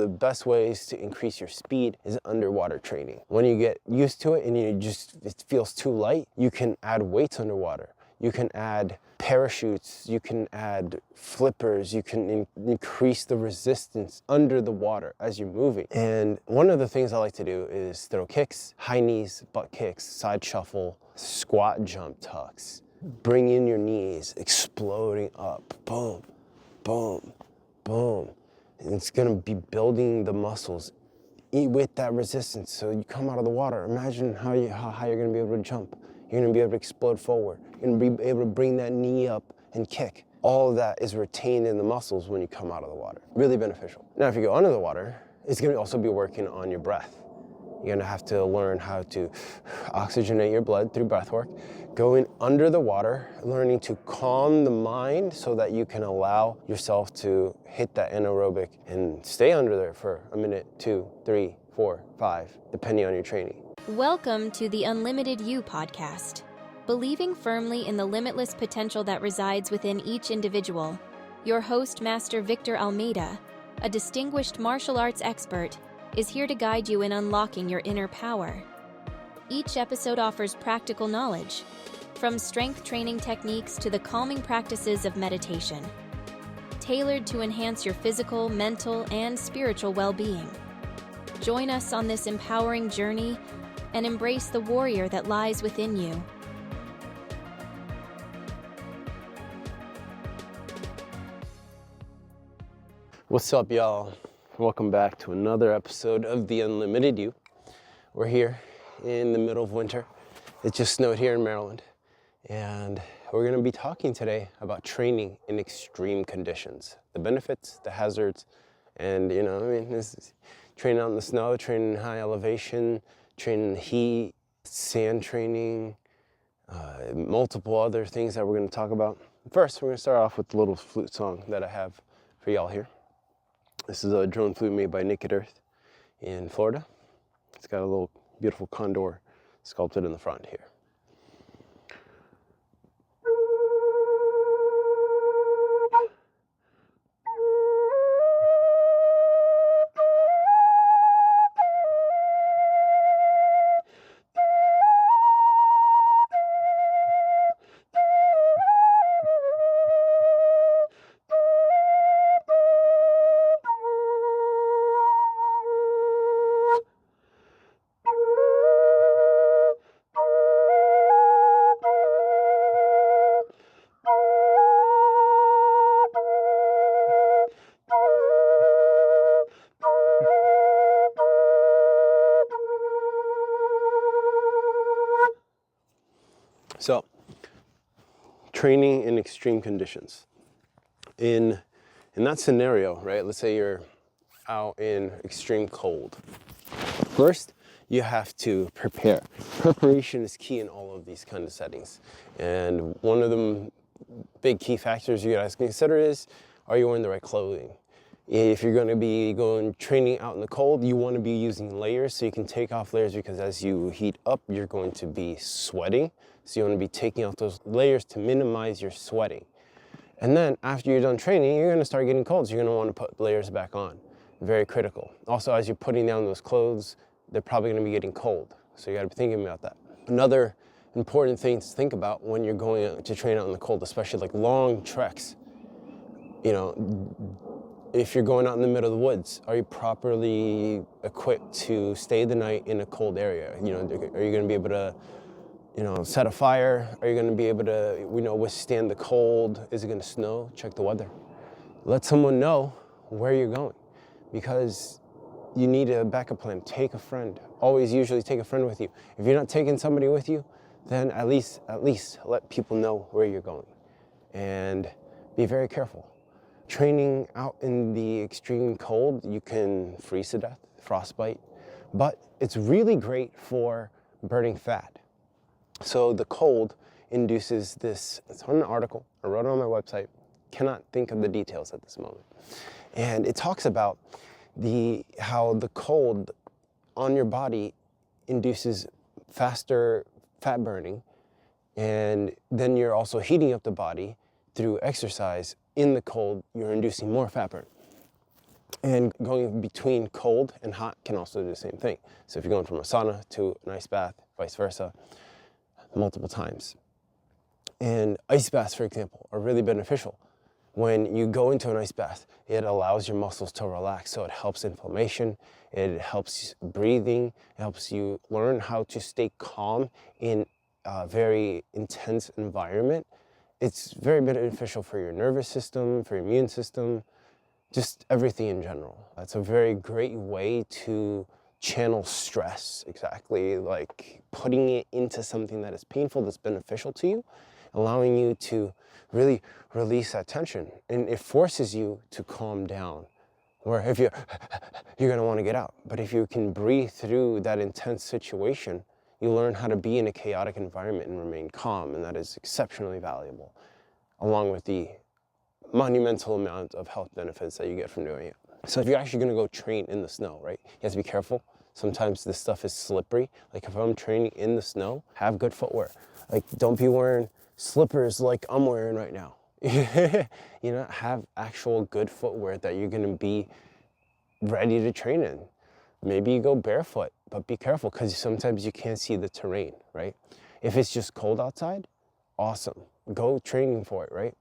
The best ways to increase your speed is underwater training. When you get used to it and it feels too light, you can add weights underwater. You can add parachutes, you can add flippers, you can increase the resistance under the water as you're moving. And one of the things I like to do is throw kicks, high knees, butt kicks, side shuffle, squat jump tucks. Bring in your knees, exploding up, boom, boom, boom. And it's gonna be building the muscles with that resistance. So you come out of the water, imagine how high you're gonna be able to jump. You're gonna be able to explode forward. You're gonna be able to bring that knee up and kick. All of that is retained in the muscles when you come out of the water. Really beneficial. Now, if you go under the water, it's gonna also be working on your breath. You're gonna have to learn how to oxygenate your blood through breath work. Going under the water, learning to calm the mind so that you can allow yourself to hit that anaerobic and stay under there for a minute, 2, 3, 4, 5, depending on your training. Welcome to the Unlimited You podcast. Believing firmly in the limitless potential that resides within each individual, your host, Master Victor Almeida, a distinguished martial arts expert, is here to guide you in unlocking your inner power. Each episode offers practical knowledge, from strength training techniques to the calming practices of meditation, tailored to enhance your physical, mental, and spiritual well-being. Join us on this empowering journey and embrace the warrior that lies within you. What's up, y'all? Welcome back to another episode of The Unlimited You. We're here in the middle of winter. It just snowed here in Maryland. And we're gonna be talking today about training in extreme conditions. The benefits, the hazards, and this is training out in the snow, training in high elevation, training in the heat, sand training, multiple other things that we're gonna talk about. First, we're gonna start off with the little flute song that I have for y'all here. This is a drone flute made by Naked Earth in Florida. It's got a little beautiful condor sculpted in the front here. So, training in extreme conditions. In that scenario, right, let's say you're out in extreme cold. First, you have to prepare. Preparation is key in all of these kind of settings. And one of the big key factors you guys can consider is, are you wearing the right clothing? If you're going to be going training out in the cold, you want to be using layers so you can take off layers, because as you heat up, you're going to be sweating. So you want to be taking off those layers to minimize your sweating. And then after you're done training, you're going to start getting cold. So you're going to want to put layers back on. Very critical. Also, as you're putting down those clothes, they're probably going to be getting cold. So you got to be thinking about that. Another important thing to think about when you're going to train out in the cold, especially like long treks, if you're going out in the middle of the woods, are you properly equipped to stay the night in a cold area? Are you going to be able to set a fire? Are you going to be able to, withstand the cold? Is it going to snow? Check the weather. Let someone know where you're going, because you need a backup plan. Take a friend. Always usually take a friend with you. If you're not taking somebody with you, then at least let people know where you're going, and be very careful. Training out in the extreme cold, you can freeze to death, frostbite, but it's really great for burning fat. So the cold induces this. It's on an article, I wrote it on my website, cannot think of the details at this moment. And it talks about how the cold on your body induces faster fat burning, and then you're also heating up the body through exercise. In the cold, you're inducing more fat burn. And going between cold and hot can also do the same thing. So if you're going from a sauna to an ice bath, vice versa, multiple times. And ice baths, for example, are really beneficial. When you go into an ice bath, it allows your muscles to relax, so it helps inflammation, it helps breathing, it helps you learn how to stay calm in a very intense environment. It's very beneficial for your nervous system, for your immune system, just everything in general. That's a very great way to channel stress, exactly, like putting it into something that is painful, that's beneficial to you, allowing you to really release that tension. And it forces you to calm down. Or if you're gonna wanna get out. But if you can breathe through that intense situation, you learn how to be in a chaotic environment and remain calm, and that is exceptionally valuable, along with the monumental amount of health benefits that you get from doing it. So if you're actually gonna go train in the snow, right, you have to be careful. Sometimes this stuff is slippery. Like if I'm training in the snow, have good footwear. Like don't be wearing slippers like I'm wearing right now. You know, have actual good footwear that you're gonna be ready to train in. Maybe you go barefoot, but be careful because sometimes you can't see the terrain, right? If it's just cold outside, awesome. Go training for it, right?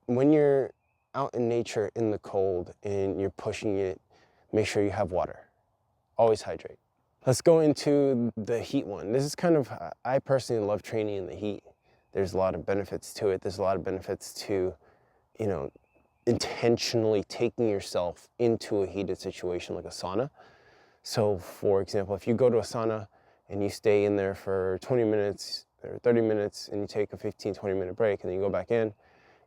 When you're out in nature in the cold and you're pushing it, make sure you have water. Always hydrate. Let's go into the heat one. This is kind of, I personally love training in the heat. There's a lot of benefits to it. There's a lot of benefits to, you know, intentionally taking yourself into a heated situation like a sauna. So for example, if you go to a sauna and you stay in there for 20 minutes or 30 minutes and you take a 15-20 minute break and then you go back in,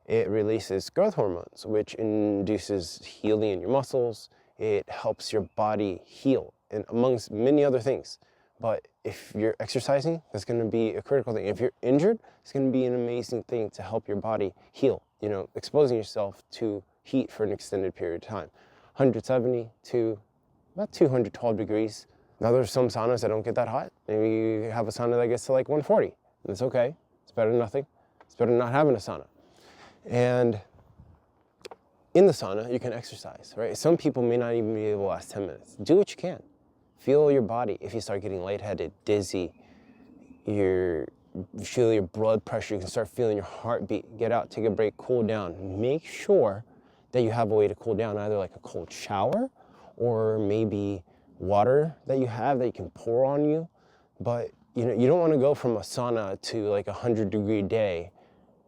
it releases growth hormones, which induces healing in your muscles. It helps your body heal, and amongst many other things. But if you're exercising, that's gonna be a critical thing. If you're injured, it's gonna be an amazing thing to help your body heal. You know, exposing yourself to heat for an extended period of time. 170 to about 212 degrees. Now there's some saunas that don't get that hot. Maybe you have a sauna that gets to like 140. And it's okay, it's better than nothing. It's better than not having a sauna. And in the sauna, you can exercise, right? Some people may not even be able to last 10 minutes. Do what you can. Feel your body. If you start getting lightheaded, dizzy, you feel your blood pressure, you can start feeling your heartbeat. Get out, take a break, cool down. Make sure that you have a way to cool down, either like a cold shower or maybe water that you have that you can pour on you. But you know, you don't want to go from a sauna to like 100-degree day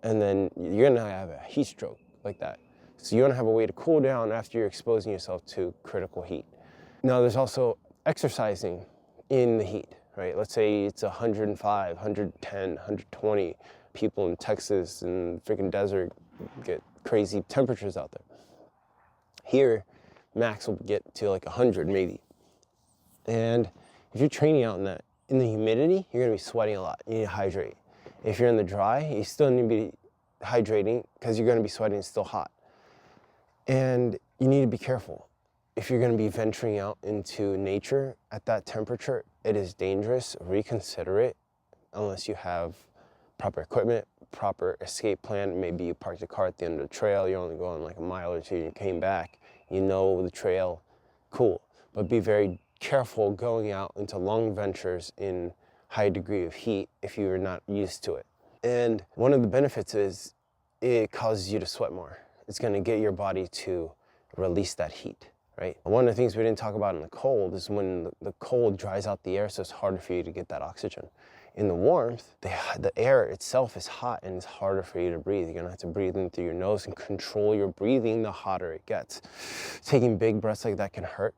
and then you're gonna have a heat stroke like that. So you wanna have a way to cool down after you're exposing yourself to critical heat. Now there's also exercising in the heat, right? Let's say it's 105, 110, 120. People in Texas and freaking desert get crazy temperatures out there. Here, max will get to like 100 maybe. And if you're training out in the humidity, you're gonna be sweating a lot. You need to hydrate. If you're in the dry, you still need to be hydrating because you're gonna be sweating, it's still hot. And you need to be careful. If you're gonna be venturing out into nature at that temperature, it is dangerous. Reconsider it unless you have proper equipment, proper escape plan. Maybe you parked your car at the end of the trail, you're only going like a mile or two, and you came back, you know the trail, cool. But be very careful going out into long ventures in high degree of heat if you're not used to it. And one of the benefits is it causes you to sweat more. It's gonna get your body to release that heat, right? One of the things we didn't talk about in the cold is when the cold dries out the air, so it's harder for you to get that oxygen. In the warmth, the air itself is hot and it's harder for you to breathe. You're gonna have to breathe in through your nose and control your breathing the hotter it gets. Taking big breaths like that can hurt.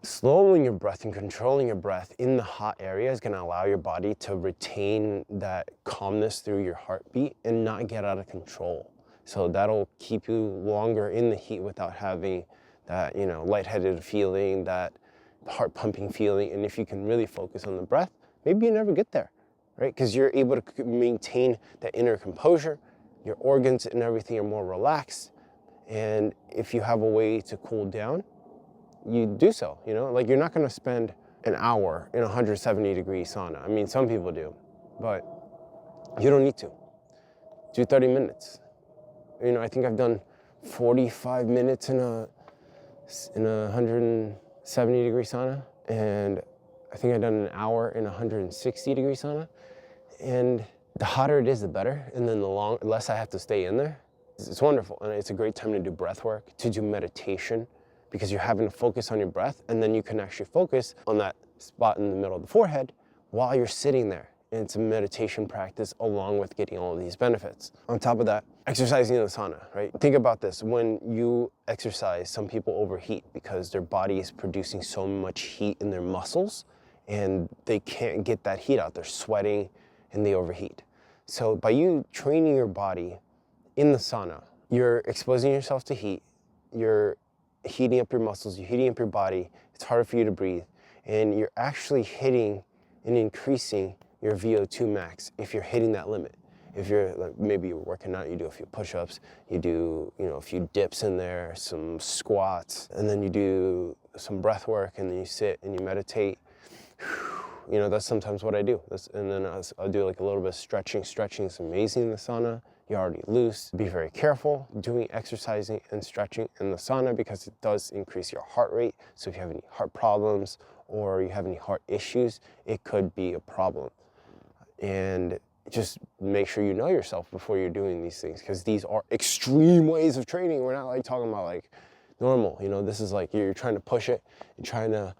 Slowing your breath and controlling your breath in the hot area is gonna allow your body to retain that calmness through your heartbeat and not get out of control. So that'll keep you longer in the heat without having that, you know, lightheaded feeling, that heart pumping feeling. And if you can really focus on the breath, maybe you never get there, right? Because you're able to maintain that inner composure, your organs and everything are more relaxed. And if you have a way to cool down, you do so, you know? Like you're not gonna spend an hour in a 170-degree sauna. I mean, some people do, but you don't need to. Do 30 minutes. You know, I think I've done 45 minutes in a in a 170-degree sauna, and I think I've done an hour in a 160-degree sauna. And the hotter it is, the better, and then the less I have to stay in there. It's wonderful, and it's a great time to do breath work, to do meditation, because you're having to focus on your breath, and then you can actually focus on that spot in the middle of the forehead while you're sitting there. And it's a meditation practice along with getting all of these benefits. On top of that, exercising in the sauna, right? Think about this. When you exercise, some people overheat because their body is producing so much heat in their muscles and they can't get that heat out. They're sweating and they overheat. So by you training your body in the sauna, you're exposing yourself to heat, you're heating up your muscles, you're heating up your body, it's harder for you to breathe, and you're actually hitting and increasing your VO2 max if you're hitting that limit. If you're like, maybe you're working out, you do a few push-ups, you do a few dips in there, some squats, and then you do some breath work, and then you sit and you meditate. That's sometimes what I do. And then I'll do like a little bit of stretching. Stretching is amazing in the sauna. You're already loose. Be very careful doing exercising and stretching in the sauna because it does increase your heart rate. So if you have any heart problems or you have any heart issues, it could be a problem. And just make sure you know yourself before you're doing these things, because these are extreme ways of training. We're not like talking about like normal, this is like you're trying to push it, you're trying to,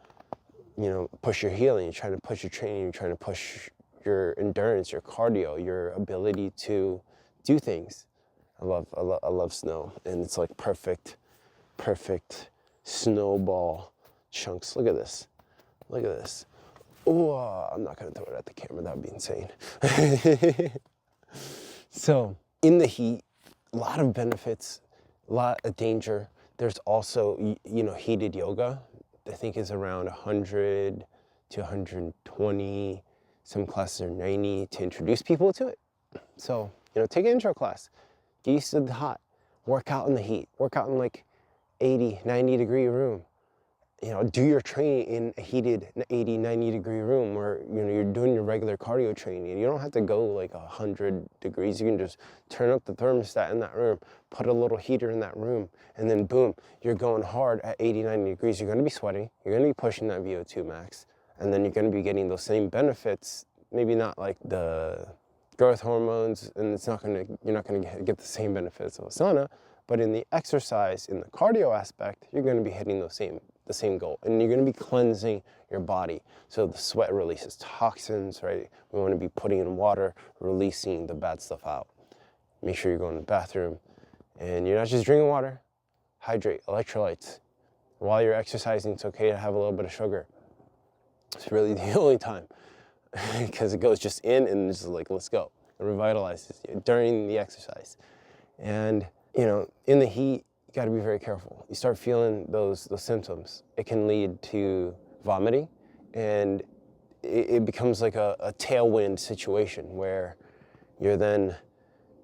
push your healing, you're trying to push your training, you're trying to push your endurance, your cardio, your ability to do things. I love snow, and it's like perfect snowball chunks. Look at this. Oh, I'm not gonna throw it at the camera, that would be insane. So in the heat, a lot of benefits, a lot of danger. There's also, heated yoga. I think is around 100 to 120. Some classes are 90 to introduce people to it. So, take an intro class, get used to the hot, work out in the heat, work out in like 80, 90-degree room. Do your training in a heated 80, 90-degree room where, you're doing your regular cardio training. You don't have to go like 100 degrees. You can just turn up the thermostat in that room, put a little heater in that room, and then boom, you're going hard at 80, 90 degrees. You're gonna be sweating. You're gonna be pushing that VO2 max. And then you're gonna be getting those same benefits, maybe not like the growth hormones, and you're not gonna get the same benefits of a sauna, but in the exercise, in the cardio aspect, you're gonna be hitting the same goal, and you're gonna be cleansing your body. So the sweat releases toxins, right? We wanna be putting in water, releasing the bad stuff out. Make sure you're going to the bathroom, and you're not just drinking water. Hydrate, electrolytes. While you're exercising, it's okay to have a little bit of sugar. It's really the only time, because it goes just in and it's like, let's go. It revitalizes you during the exercise. And in the heat, you gotta be very careful. You start feeling those symptoms. It can lead to vomiting, and it becomes like a tailwind situation where you're then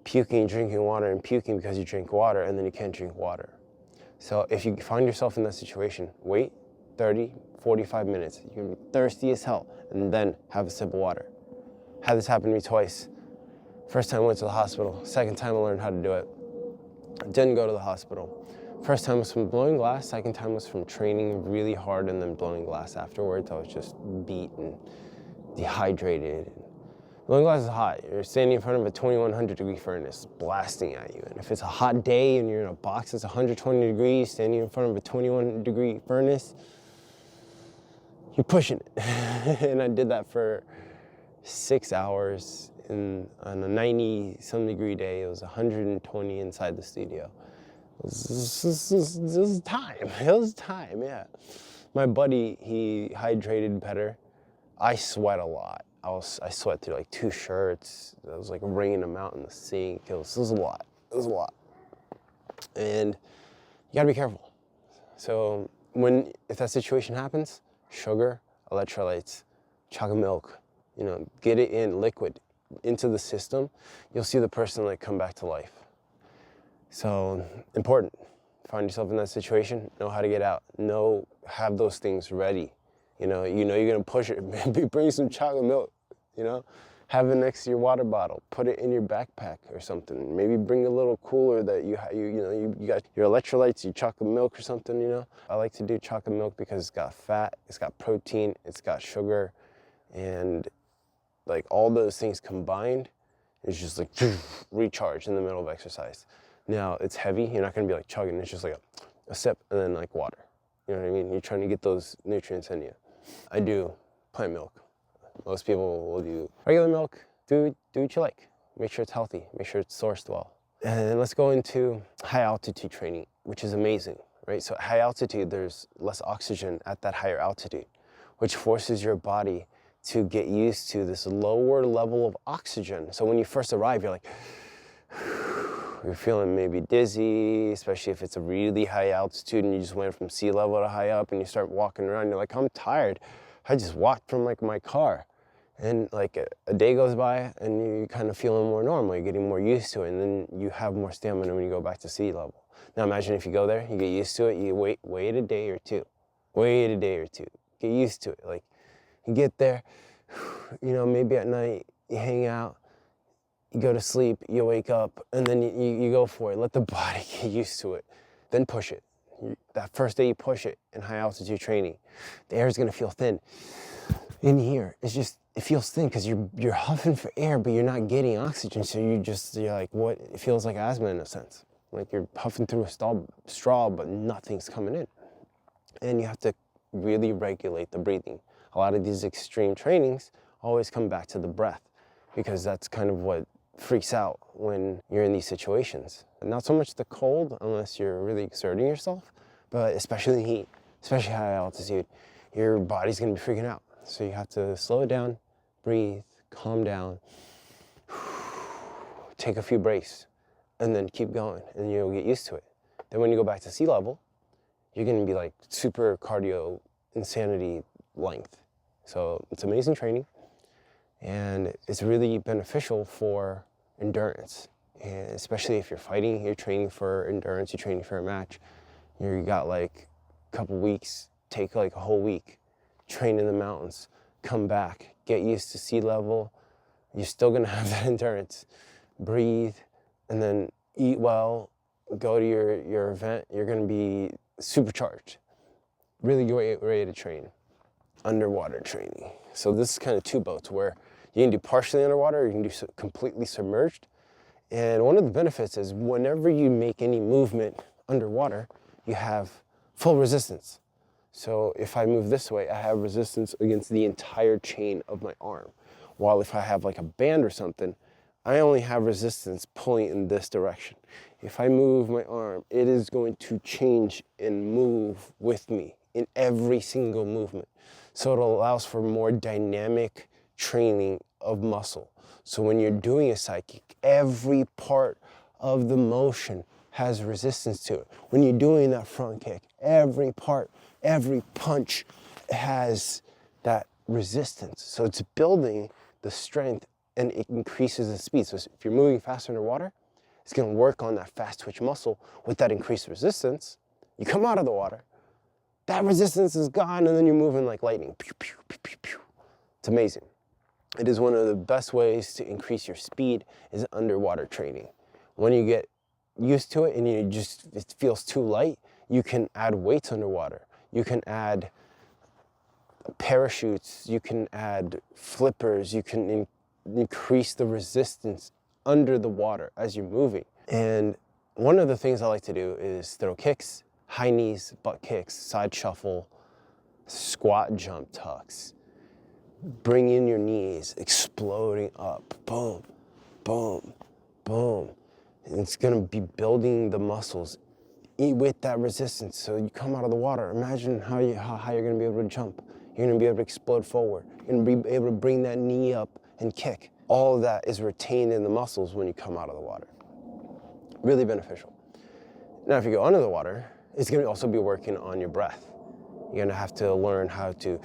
puking, drinking water, and puking because you drink water, and then you can't drink water. So if you find yourself in that situation, wait 30, 45 minutes. You're gonna be thirsty as hell, and then have a sip of water. Had this happen to me twice. First time I went to the hospital. Second time I learned how to do it. Didn't go to the hospital. First time was from blowing glass. Second time was from training really hard and then blowing glass afterwards. I was just beat and dehydrated. Blowing glass is hot. You're standing in front of a 2100-degree furnace blasting at you. And if it's a hot day and you're in a box that's 120 degrees, standing in front of a 21-degree furnace, you're pushing it. And I did that for 6 hours. On a 90-some degree day, it was 120 inside the studio. It was time. It was time, yeah. My buddy, he hydrated better. I sweat a lot. I sweat through like 2 shirts. I was like wringing them out in the sink. It was a lot. It was a lot. And you gotta be careful. So if that situation happens, sugar, electrolytes, chocolate milk, get it in liquid into the system, you'll see the person like come back to life. So important. Find yourself in that situation, know how to get out. Have those things ready. You're gonna push it. Maybe bring some chocolate milk, Have it next to your water bottle. Put it in your backpack or something. Maybe bring a little cooler that you got your electrolytes, your chocolate milk or something, you know. I like to do chocolate milk because it's got fat, it's got protein, it's got sugar, and like all those things combined, it's just like recharge in the middle of exercise. Now it's heavy, you're not gonna be like chugging, it's just like a sip and then like water. You know what I mean? You're trying to get those nutrients in you. I do plant milk. Most people will do regular milk. Do what you like. Make sure it's healthy. Make sure it's sourced well. And then let's go into high altitude training, which is amazing, right? So at high altitude, there's less oxygen at that higher altitude, which forces your body to get used to this lower level of oxygen. So when you first arrive, you're like, you're feeling maybe dizzy, especially if it's a really high altitude and you just went from sea level to high up and you start walking around, you're like, I'm tired. I just walked from like my car. And like a day goes by and you kind of feeling more normal, you're getting more used to it, and then you have more stamina when you go back to sea level. Now imagine if you go there, you get used to it, you wait a day or two. Get used to it. Like you get there, you know, maybe at night you hang out, you go to sleep, you wake up, and then you go for it. Let the body get used to it. Then push it. That first day you push it in high altitude training, the air is gonna feel thin. In here, it feels thin because you're huffing for air, but you're not getting oxygen. So you're like, what? It feels like asthma in a sense. Like you're puffing through a straw, but nothing's coming in. And you have to really regulate the breathing. A lot of these extreme trainings always come back to the breath, because that's kind of what freaks out when you're in these situations. Not so much the cold, unless you're really exerting yourself, but especially the heat, especially high altitude, your body's gonna be freaking out. So you have to slow it down, breathe, calm down, take a few breaks, and then keep going, and you'll get used to it. Then when you go back to sea level, you're gonna be like super cardio insanity length. So it's amazing training, and it's really beneficial for endurance. And especially if you're fighting, you're training for endurance, you're training for a match, you got like a couple weeks, take like a whole week, train in the mountains, come back, get used to sea level, you're still gonna have that endurance. Breathe, and then eat well, go to your event, you're gonna be supercharged. Really ready to train. Underwater training. So this is kind of two boats, where you can do partially underwater, or you can do completely submerged. And one of the benefits is whenever you make any movement underwater, you have full resistance. So if I move this way, I have resistance against the entire chain of my arm. While if I have like a band or something, I only have resistance pulling in this direction. If I move my arm, it is going to change and move with me in every single movement. So it allows for more dynamic training of muscle. So when you're doing a side kick, every part of the motion has resistance to it. When you're doing that front kick, every part, every punch has that resistance. So it's building the strength, and it increases the speed. So if you're moving faster underwater, it's gonna work on that fast twitch muscle with that increased resistance. You come out of the water, that resistance is gone, and then you're moving like lightning. Pew, pew, pew, pew, pew. It's amazing. It is one of the best ways to increase your speed is underwater training. When you get used to it and it feels too light, you can add weights underwater. You can add parachutes, you can add flippers, you can increase the resistance under the water as you're moving. And one of the things I like to do is throw kicks, high knees, butt kicks, side shuffle, squat jump tucks. Bring in your knees, exploding up, boom, boom, boom. And it's gonna be building the muscles with that resistance. So you come out of the water, imagine how high you're gonna be able to jump. You're gonna be able to explode forward. You're gonna be able to bring that knee up and kick. All of that is retained in the muscles when you come out of the water. Really beneficial. Now, if you go under the water, it's gonna also be working on your breath. You're gonna have to learn how to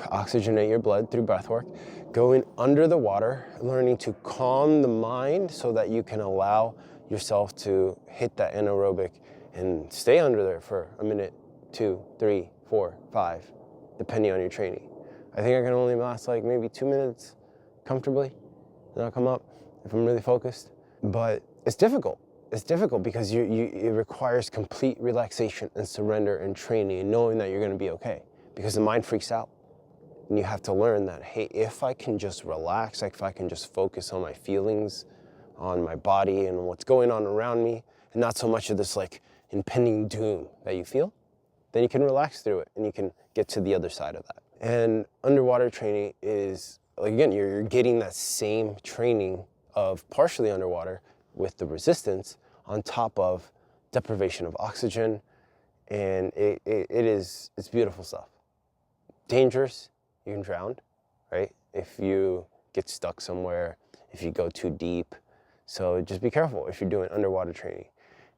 oxygenate your blood through breath work, going under the water, learning to calm the mind so that you can allow yourself to hit that anaerobic and stay under there for a minute, 2, 3, 4, 5, depending on your training. I think I can only last like maybe 2 minutes comfortably. then I'll come up if I'm really focused. But it's difficult. It's difficult because it requires complete relaxation and surrender and training and knowing that you're going to be okay, because the mind freaks out. And you have to learn that, hey, if I can just relax, like if I can just focus on my feelings, on my body and what's going on around me, and not so much of this like impending doom that you feel, then you can relax through it and you can get to the other side of that. And underwater training is, like, again, you're getting that same training of partially underwater with the resistance on top of deprivation of oxygen. And it's beautiful stuff. Dangerous. You can drown, right? If you get stuck somewhere, if you go too deep. So just be careful if you're doing underwater training.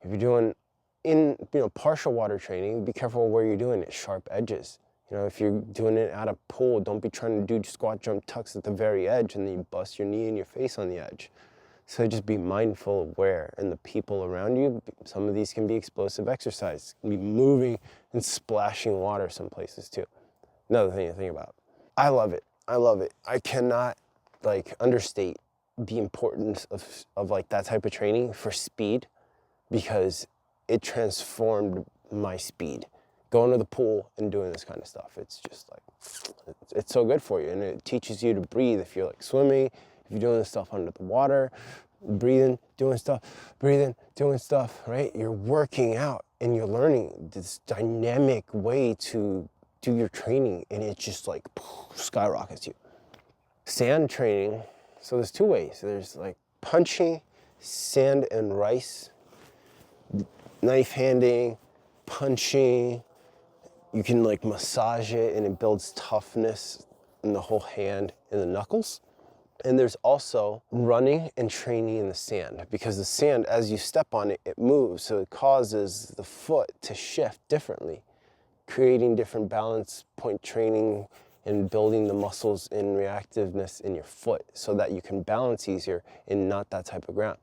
If you're doing partial water training, be careful where you're doing it, sharp edges. If you're doing it at a pool, don't be trying to do squat, jump, tucks at the very edge and then you bust your knee and your face on the edge. So just be mindful of where and the people around you. Some of these can be explosive exercise. You can be moving and splashing water some places too. Another thing to think about. I love it. I cannot understate the importance of like that type of training for speed, because it transformed my speed. Going to the pool and doing this kind of stuff, it's just like, it's so good for you. And it teaches you to breathe if you're like swimming, if you're doing this stuff under the water, breathing, doing stuff, right? You're working out and you're learning this dynamic way to do your training, and it just like skyrockets you. Sand training, so there's two ways. There's like punching, sand and rice, knife handing, punching. You can like massage it and it builds toughness in the whole hand and the knuckles. And there's also running and training in the sand, because the sand, as you step on it, it moves. So it causes the foot to shift differently, creating different balance point training and building the muscles and reactiveness in your foot so that you can balance easier in not that type of ground.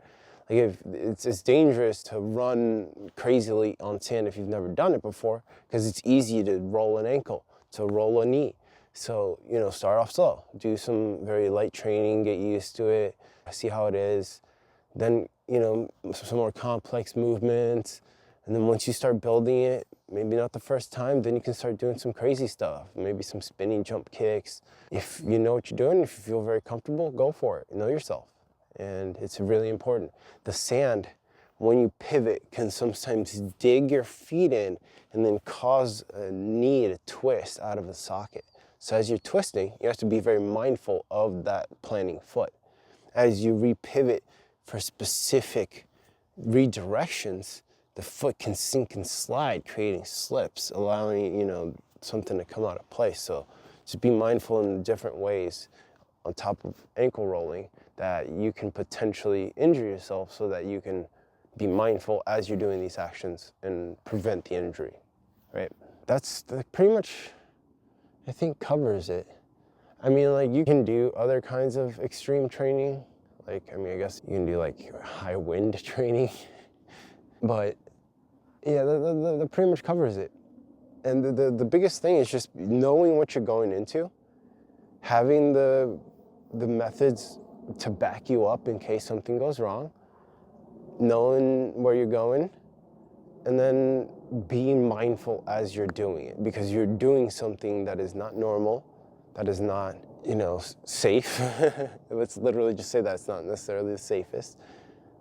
Like if it's dangerous to run crazily on sand if you've never done it before, because it's easy to roll an ankle, to roll a knee. So, start off slow, do some very light training, get used to it, see how it is. Then, some more complex movements. And then once you start building it, maybe not the first time, then you can start doing some crazy stuff, maybe some spinning jump kicks. If you know what you're doing, if you feel very comfortable, go for it. Know yourself. And it's really important. The sand, when you pivot, can sometimes dig your feet in and then cause a knee to twist out of the socket. So as you're twisting, you have to be very mindful of that planting foot. As you repivot for specific redirections, the foot can sink and slide, creating slips, allowing, something to come out of place. So just be mindful in different ways on top of ankle rolling that you can potentially injure yourself, so that you can be mindful as you're doing these actions and prevent the injury, right? That's pretty much, I think, covers it. I mean, you can do other kinds of extreme training. I guess you can do high wind training, but yeah, that pretty much covers it. And the biggest thing is just knowing what you're going into, having the methods to back you up in case something goes wrong, knowing where you're going, and then being mindful as you're doing it, because you're doing something that is not normal, that is not, safe. Let's literally just say that it's not necessarily the safest.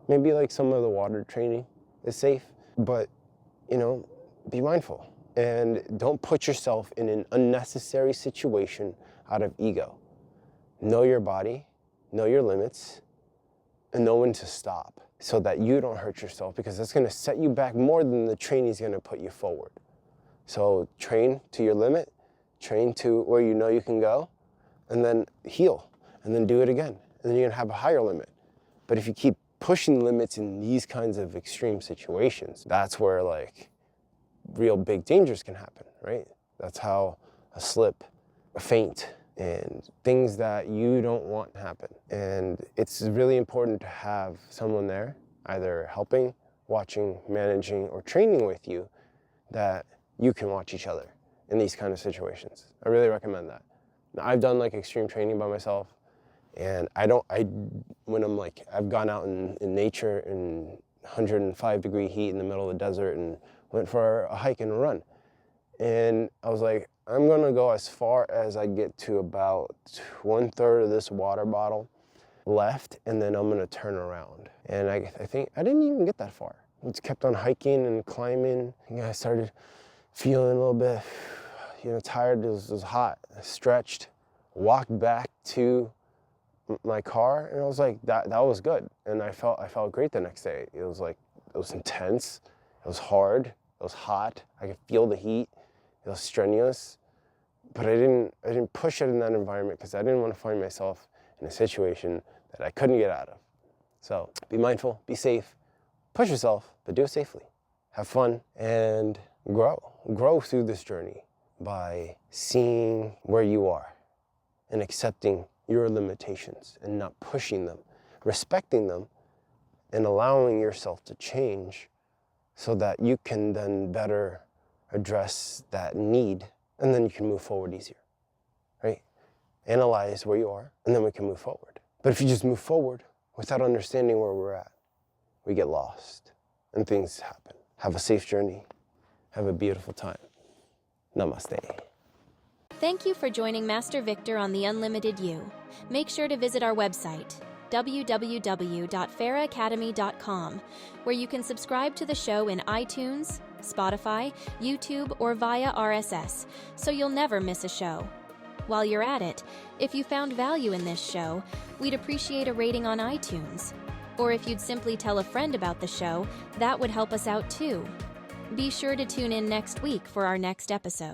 Maybe some of the water training is safe, but, be mindful. And don't put yourself in an unnecessary situation out of ego. Know your body, know your limits, and know when to stop, so that you don't hurt yourself, because that's going to set you back more than the training is going to put you forward. So train to your limit, train to where you know you can go, and then heal, and then do it again. And then you're going to have a higher limit. But if you keep pushing limits in these kinds of extreme situations, that's where real big dangers can happen, right? That's how a slip, a faint, and things that you don't want to happen. And it's really important to have someone there, either helping, watching, managing, or training with you, that you can watch each other in these kind of situations. I really recommend that. Now, I've done extreme training by myself, And when I've gone out in nature in 105-degree heat in the middle of the desert and went for a hike and a run. And I was like, I'm gonna go as far as I get to about 1/3 of this water bottle left, and then I'm gonna turn around. And I think I didn't even get that far. I just kept on hiking and climbing. And I started feeling a little bit, tired. It was hot. I stretched, walked back to my car, and I was like, that was good. And I felt great the next day. It was intense. It was hard. It was hot. I could feel the heat. It was strenuous, but I didn't push it in that environment because I didn't want to find myself in a situation that I couldn't get out of. So be mindful, be safe, push yourself, but do it safely. Have fun and grow through this journey by seeing where you are and accepting your limitations and not pushing them, respecting them, and allowing yourself to change so that you can then better address that need, and then you can move forward easier, right? Analyze where you are, and then we can move forward. But if you just move forward without understanding where we're at, we get lost and things happen. Have a safe journey. Have a beautiful time. Namaste. Thank you for joining Master Victor on The Unlimited You. Make sure to visit our website, www.feraacademy.com, where you can subscribe to the show in iTunes, Spotify, YouTube, or via RSS, so you'll never miss a show. While you're at it, if you found value in this show, we'd appreciate a rating on iTunes. Or if you'd simply tell a friend about the show, that would help us out too. Be sure to tune in next week for our next episode.